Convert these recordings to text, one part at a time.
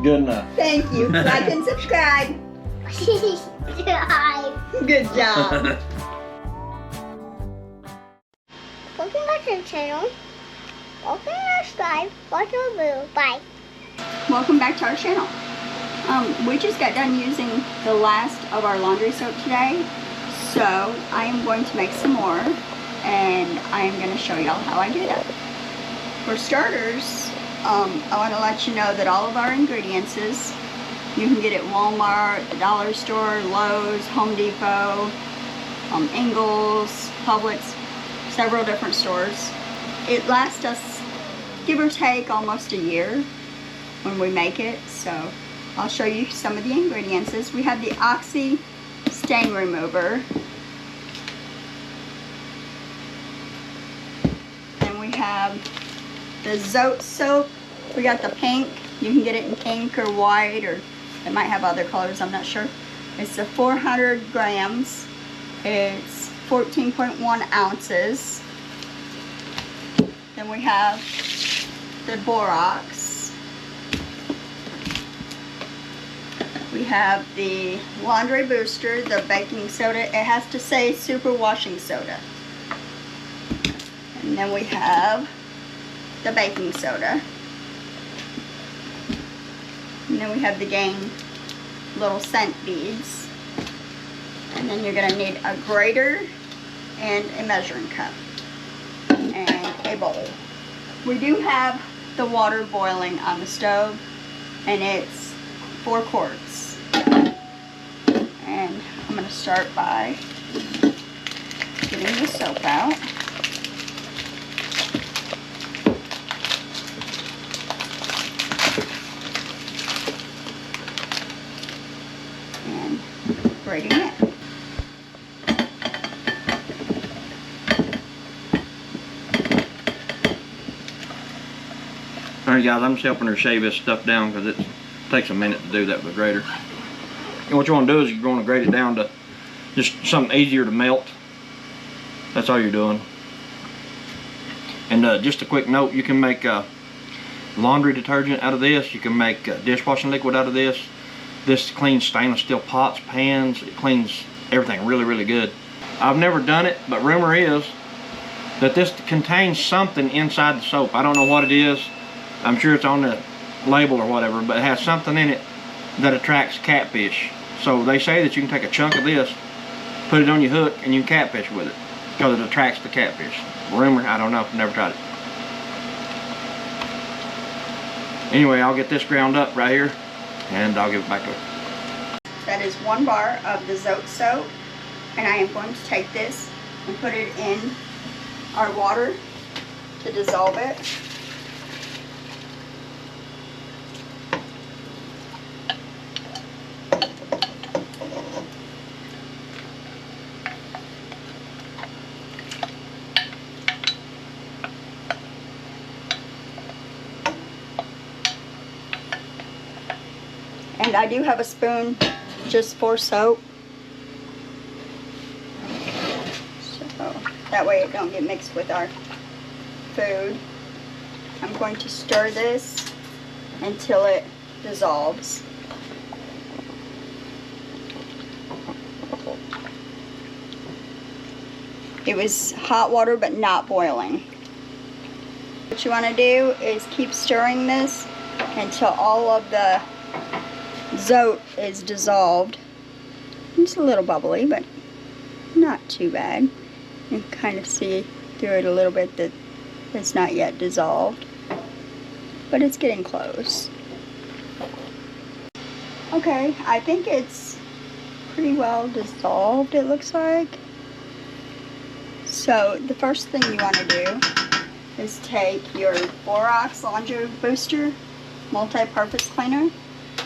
Good enough. Thank you. Like and subscribe. Good job. Welcome back to the channel. Welcome to subscribe. Welcome to Boo. Bye. Welcome back to our channel. We just got done using the last of our laundry soap today, so I am going to make some more, and I am going to show y'all how I do that. For starters, I want to let you know that all of our ingredients you can get at Walmart, the dollar store, Lowe's, Home Depot, Ingles, Publix, several different stores. It lasts us, give or take, almost a year when we make it, so I'll show you some of the ingredients. We have the Oxy stain remover. And we have the Zote Soap. We got the pink. You can get it in pink or white, or it might have other colors, I'm not sure. It's 400 grams. It's 14.1 ounces. Then we have the borax. We have the laundry booster, the baking soda. It has to say super washing soda. And then we have the baking soda. And then we have the Gain little scent beads. And then you're going to need a grater and a measuring cup and a bowl. We do have the water boiling on the stove, and it's 4 quarts. And I'm going to start by getting the soap out. And grating it. Alright guys, I'm just helping her shave this stuff down because it takes a minute to do that with a grater. And what you want to do is you're going to grate it down to just something easier to melt. That's all you're doing. And just a quick note, you can make laundry detergent out of this. You can make dishwashing liquid out of this. This cleans stainless steel pots, pans. It cleans everything really, really good. I've never done it, but rumor is that this contains something inside the soap. I don't know what it is. I'm sure it's on the label or whatever, but it has something in it that attracts catfish. So they say that you can take a chunk of this, put it on your hook, and you can catfish with it because it attracts the catfish. Rumor, I don't know, never tried it. Anyway, I'll get this ground up right here and I'll give it back to her. That is 1 bar of the Zote Soap, and I am going to take this and put it in our water to dissolve it. And I do have a spoon just for soap, so that way it don't get mixed with our food. I'm going to stir this until it dissolves. It was hot water but not boiling. What you want to do is keep stirring this until all of the Zote is dissolved. It's a little bubbly, but not too bad. You can kind of see through it a little bit that it's not yet dissolved, but it's getting close. Okay, I think it's pretty well dissolved, it looks like. So the first thing you want to do is take your borax laundry booster multi-purpose cleaner,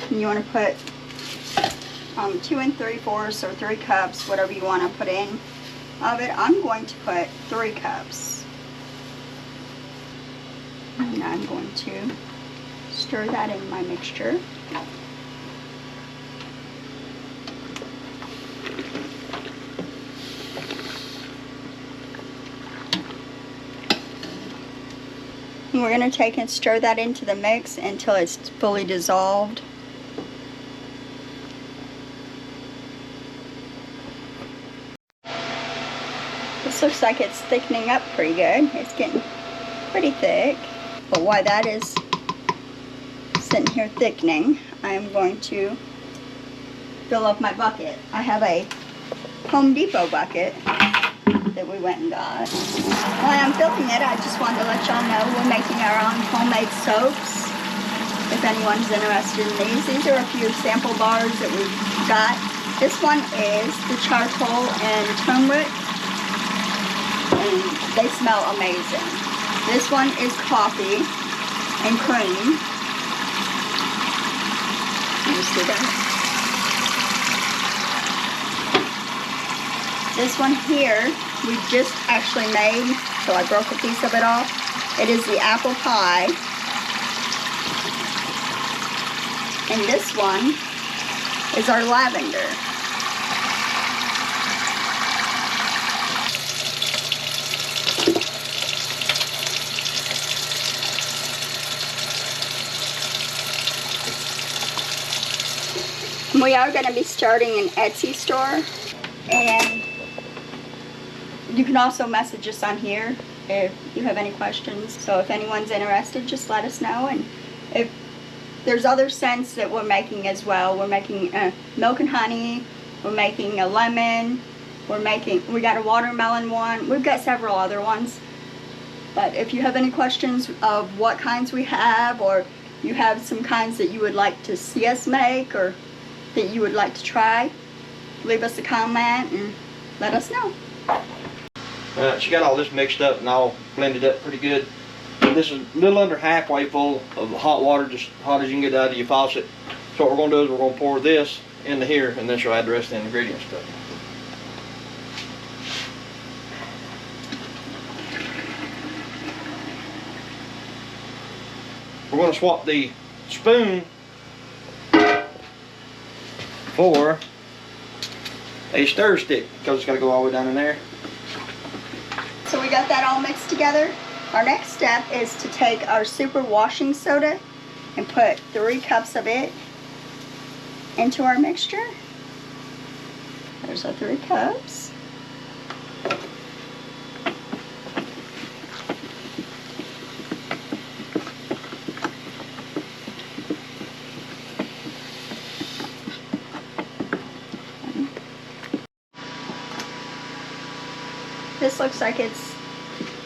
and you want to put 2 3/4 or 3 cups, whatever you want to put in of it. I'm going to put 3 cups, and I'm going to stir that in my mixture. And we're going to take and stir that into the mix until it's fully dissolved. This looks like it's thickening up pretty good. It's getting pretty thick. But while that is sitting here thickening, I am going to fill up my bucket. I have a Home Depot bucket that we went and got. While I'm filling it, I just wanted to let y'all know we're making our own homemade soaps. If anyone's interested in these are a few sample bars that we got. This one is the charcoal and turmeric, and they smell amazing. This one is coffee and cream. You see that? This one here, we just actually made, so I broke a piece of it off. It is the apple pie. And this one is our lavender. We are going to be starting an Etsy store, and you can also message us on here if you have any questions. So if anyone's interested, just let us know. And if there's other scents that we're making as well. We're making milk and honey. We're making a lemon. We got a watermelon one. We've got several other ones. But if you have any questions of what kinds we have, or you have some kinds that you would like to see us make, or that you would like to try, leave us a comment and let us know. She got all this mixed up and all blended up pretty good. This is a little under halfway full of hot water, just hot as you can get out of your faucet. So what we're going to do is we're going to pour this into here, and then she'll add the rest of the ingredients to it. We're going to swap the spoon for a stir stick, because it's got to go all the way down in there. So we got that all mixed together. Our next step is to take our super washing soda and put 3 cups of it into our mixture. There's our 3 cups. This looks like it's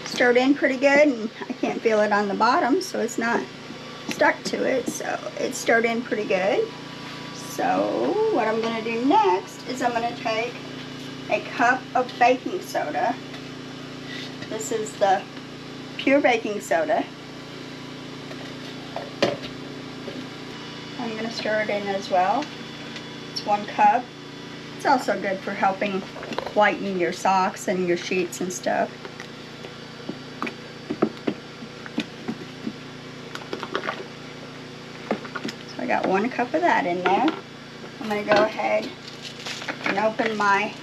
stirred in pretty good, and I can't feel it on the bottom, so it's not stuck to it. So it's stirred in pretty good. So what I'm going to do next is I'm going to take a cup of baking soda. This is the pure baking soda. I'm going to stir it in as well. It's 1 cup. It's also good for helping whiten your socks and your sheets and stuff. So I got 1 cup of that in there. I'm going to go ahead and open my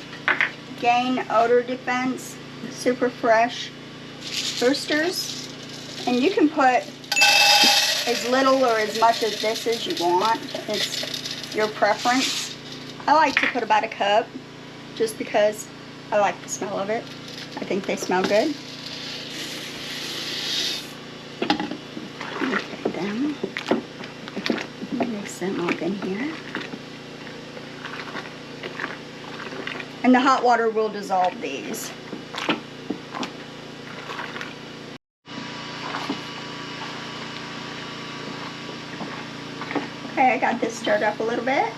Gain Odor Defense Super Fresh boosters. And you can put as little or as much of this as you want. It's your preference. I like to put about 1 cup, just because I like the smell of it. I think they smell good. Okay, then mix them up in here. And the hot water will dissolve these. Okay, I got this stirred up a little bit.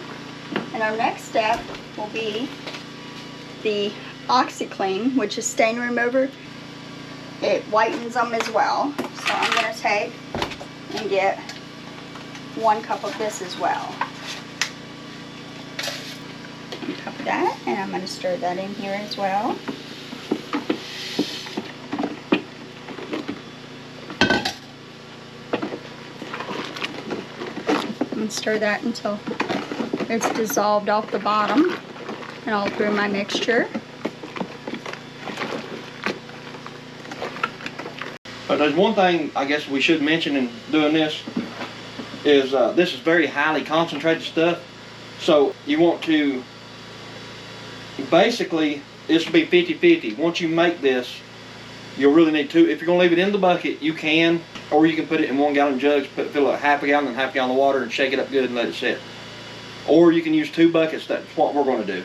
And our next step will be the OxiClean, which is stain remover. It whitens them as well. So I'm going to take and get 1 cup of this as well. 1 cup of that, and I'm going to stir that in here as well. And stir that until it's dissolved off the bottom and all through my mixture. There's one thing I guess we should mention in doing this is this is very highly concentrated stuff. So you want to, basically, this will be 50-50. Once you make this, you'll really need two. If you're going to leave it in the bucket, you can, or you can put it in 1 gallon jugs, fill it half a gallon and half a gallon of water and shake it up good and let it sit. Or you can use 2 buckets. That's what we're going to do.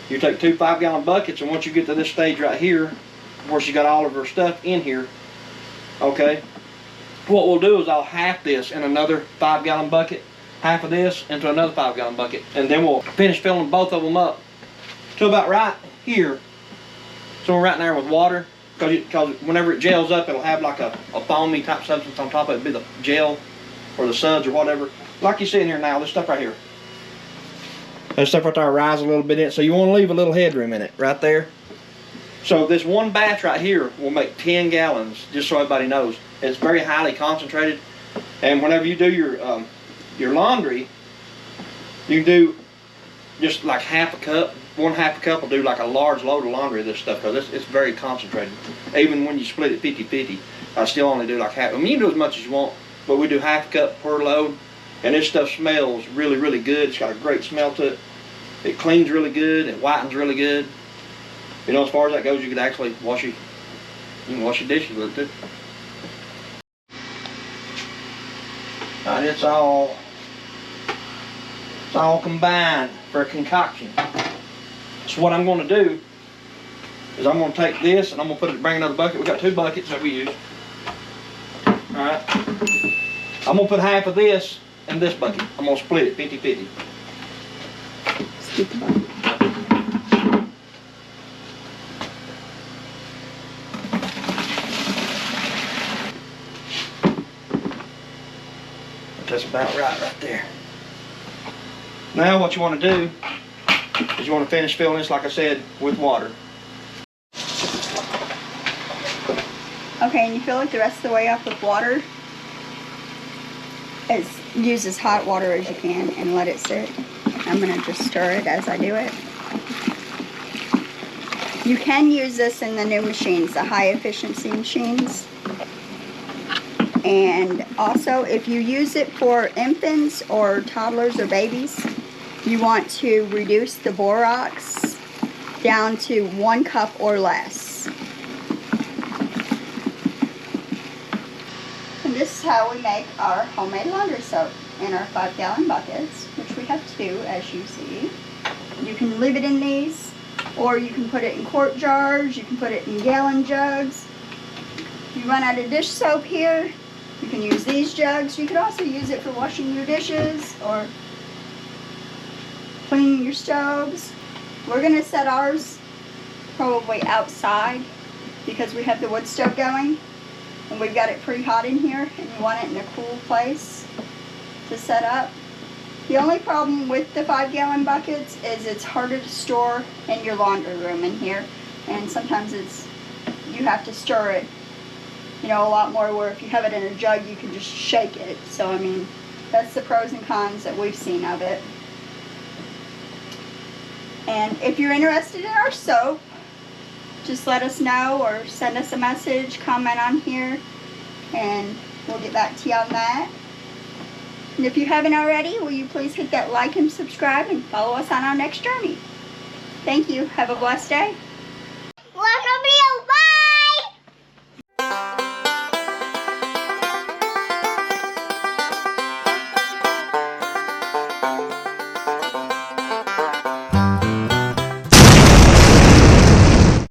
You take 2 5-gallon buckets, and once you get to this stage right here, where she got all of her stuff in here, okay, what we'll do is I'll half this in another 5-gallon bucket, half of this into another 5-gallon bucket, and then we'll finish filling both of them up to about right here. So we're right in there with water, because whenever it gels up, it'll have like a foamy type substance on top of it. It'll be the gel or the suds or whatever. Like you see in here now, this stuff right here. That stuff right there rise a little bit in it, so you want to leave a little headroom in it right there. So this one batch right here will make 10 gallons, just so everybody knows. It's very highly concentrated, and whenever you do your laundry, you do just like half a cup. 1/2 cup will do like a large load of laundry of this stuff, because it's very concentrated. Even when you split it 50-50, I still only do like half. I mean, you can do as much as you want, but we do 1/2 cup per load. And this stuff smells really, really good. It's got a great smell to it. It cleans really good. It whitens really good. You know, as far as that goes, you could actually wash you can wash your dishes with it too. Alright, it's all combined for a concoction. So what I'm going to do is I'm going to take this and I'm going to bring another bucket. We've got 2 buckets that we use. Alright. I'm going to put half of this in this bucket. I'm going to split it 50-50. Split the bucket. That's about right there. Now what you want to do is you want to finish filling this, like I said, with water. Okay, and you fill it the rest of the way up with water. Use as hot water as you can and let it sit. I'm going to just stir it as I do it. You can use this in the new machines, the high efficiency machines. And also, if you use it for infants or toddlers or babies, you want to reduce the borax down to 1 cup or less. And this is how we make our homemade laundry soap in our 5-gallon buckets, which we have 2, as you see. You can leave it in these, or you can put it in quart jars, you can put it in gallon jugs. If you run out of dish soap here, you can use these jugs. You could also use it for washing your dishes or cleaning your stoves. We're going to set ours probably outside because we have the wood stove going and we've got it pretty hot in here, and you want it in a cool place to set up. The only problem with the 5-gallon buckets is it's harder to store in your laundry room in here, and sometimes you have to stir it, you know, a lot more, where if you have it in a jug you can just shake it. So I mean, that's the pros and cons that we've seen of it. And if you're interested in our soap, just let us know or send us a message, comment on here, and we'll get back to you on that. And if you haven't already, will you please hit that like and subscribe and follow us on our next journey. Thank you. Have a blessed day.